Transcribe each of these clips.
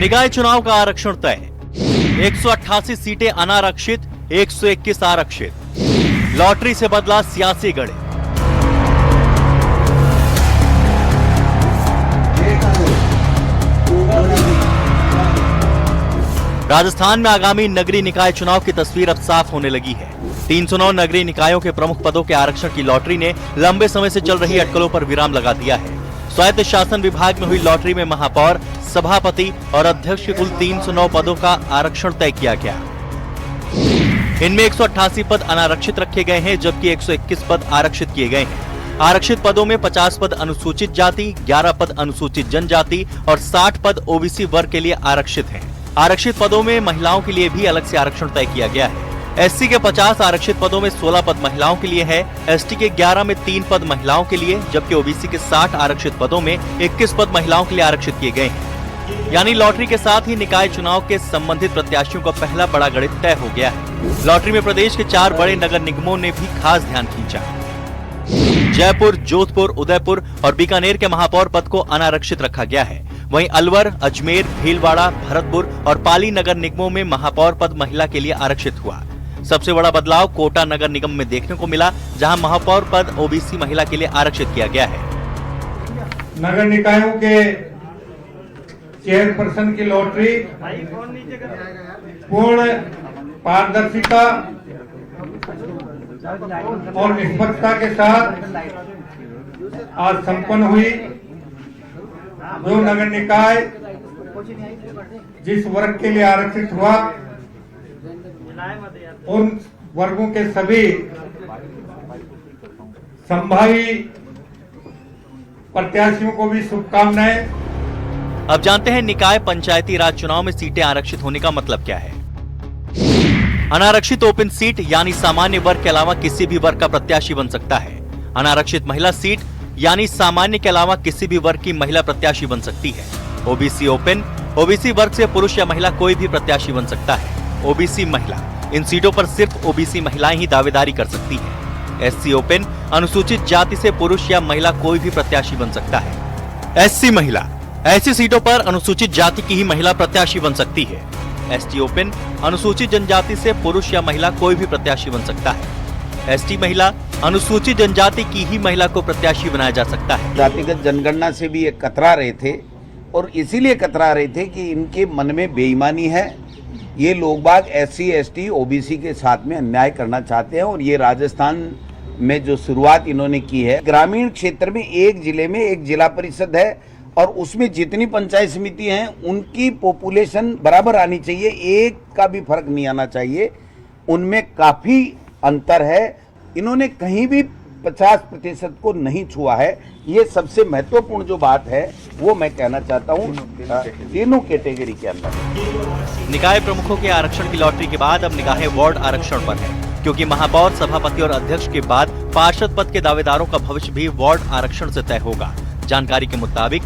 निकाय चुनाव का आरक्षण तय, 188 सीटें अनारक्षित, 121 आरक्षित। लॉटरी से बदला सियासी गणित। राजस्थान में आगामी नगरीय निकाय चुनाव की तस्वीर अब साफ होने लगी है। 309 नगरीय निकायों के प्रमुख पदों के आरक्षण की लॉटरी ने लंबे समय से चल रही अटकलों पर विराम लगा दिया है। स्वायत्त शासन विभाग में हुई लॉटरी में महापौर, सभापति और अध्यक्ष के कुल 309 पदों का आरक्षण तय किया गया। इनमें 188 पद अनारक्षित रखे गए हैं, जबकि 121 पद आरक्षित किए गए हैं। आरक्षित पदों में 50 पद अनुसूचित जाति, 11 पद अनुसूचित जनजाति और 60 पद ओबीसी वर्ग के लिए आरक्षित हैं। आरक्षित पदों में महिलाओं के लिए भी अलग से आरक्षण तय किया गया है। एससी के 50 आरक्षित पदों में 16 पद महिलाओं के लिए है, एसटी के 11 में 3 पद महिलाओं के लिए, जबकि ओबीसी के 60 आरक्षित पदों में 21 पद महिलाओं के लिए आरक्षित किए गए हैं। यानी लॉटरी के साथ ही निकाय चुनाव के संबंधित प्रत्याशियों का पहला बड़ा गणित तय हो गया है। लॉटरी में प्रदेश के 4 बड़े नगर निगमों ने भी खास ध्यान खींचा। जयपुर, जोधपुर, उदयपुर और बीकानेर के महापौर पद को अनारक्षित रखा गया है। वहीं अलवर, अजमेर, भीलवाड़ा, भरतपुर और पाली नगर निगमों में महापौर पद महिला के लिए आरक्षित हुआ। सबसे बड़ा बदलाव कोटा नगर निगम में देखने को मिला, जहां महापौर पद ओबीसी महिला के लिए आरक्षित किया गया है। नगर निकायों के चेयरपर्सन की लॉटरी पूर्ण पारदर्शिता और निष्पक्षता के साथ आज संपन्न हुई। जो नगर निकाय जिस वर्ग के लिए आरक्षित हुआ, उन वर्गों के सभी संभावी प्रत्याशियों को भी शुभकामनाएं। अब जानते हैं निकाय पंचायती राज चुनाव में सीटें आरक्षित होने का मतलब क्या है। अनारक्षित ओपन सीट यानी सामान्य वर्ग के अलावा किसी भी वर्ग का प्रत्याशी बन सकता है। अनारक्षित महिला सीट यानी सामान्य के अलावा किसी भी वर्ग की महिला प्रत्याशी बन सकती है। ओबीसी ओपन, ओबीसी वर्ग से पुरुष या महिला कोई भी प्रत्याशी बन सकता है। ओबीसी महिला, इन सीटों पर सिर्फ ओबीसी महिलाएं ही दावेदारी कर सकती हैं। एससी ओपन, अनुसूचित जाति से पुरुष या महिला कोई भी प्रत्याशी बन सकता है। एससी महिला, ऐसी सीटों पर अनुसूचित जाति की ही महिला प्रत्याशी बन सकती है। एसटी ओपन, अनुसूचित जनजाति से पुरुष या महिला कोई भी प्रत्याशी बन सकता है। एसटी महिला, अनुसूचित जनजाति की ही महिला को प्रत्याशी बनाया जा सकता है। जातिगत जनगणना से भी ये कतरा रहे थे और इसीलिए कतरा रहे थे कि इनके मन में बेईमानी है। ये लोग बाग एससी, एसटी, ओबीसी के साथ में अन्याय करना चाहते हैं और ये राजस्थान में जो शुरुआत इन्होंने की है, ग्रामीण क्षेत्र में एक जिले में एक जिला परिषद है और उसमें जितनी पंचायत समिति हैं उनकी पॉपुलेशन बराबर आनी चाहिए, एक का भी फर्क नहीं आना चाहिए। उनमें काफ़ी अंतर है। इन्होंने कहीं भी 50% को नहीं छुआ है। ये सबसे महत्वपूर्ण जो बात है वो मैं कहना चाहता हूँ तीनों कैटेगरी के अंदर। निकाय प्रमुखों के आरक्षण की लॉटरी के बाद अब निगाहें वार्ड आरक्षण पर है, क्योंकि महापौर, सभापति और अध्यक्ष के बाद पार्षद पद के दावेदारों का भविष्य भी वार्ड आरक्षण से तय होगा। जानकारी के मुताबिक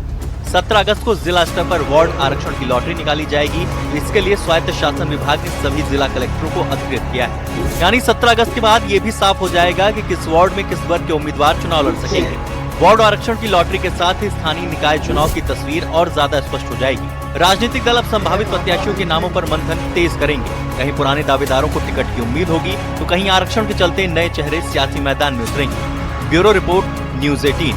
17 अगस्त को जिला स्तर पर वार्ड आरक्षण की लॉटरी निकाली जाएगी। इसके लिए स्वायत्त शासन विभाग ने सभी जिला कलेक्टरों को अधिकृत किया है। यानी 17 अगस्त के बाद ये भी साफ हो जाएगा कि किस वार्ड में किस वर्ग के उम्मीदवार चुनाव लड़ सकेंगे। वार्ड आरक्षण की लॉटरी के साथ ही स्थानीय निकाय चुनाव की तस्वीर और ज्यादा स्पष्ट हो जाएगी। राजनीतिक दल अब संभावित प्रत्याशियों के नामों पर मंथन तेज करेंगे। कहीं पुराने दावेदारों को टिकट की उम्मीद होगी, तो कहीं आरक्षण के चलते नए चेहरे सियासी मैदान में उतरेंगे। Bureau report, news 18।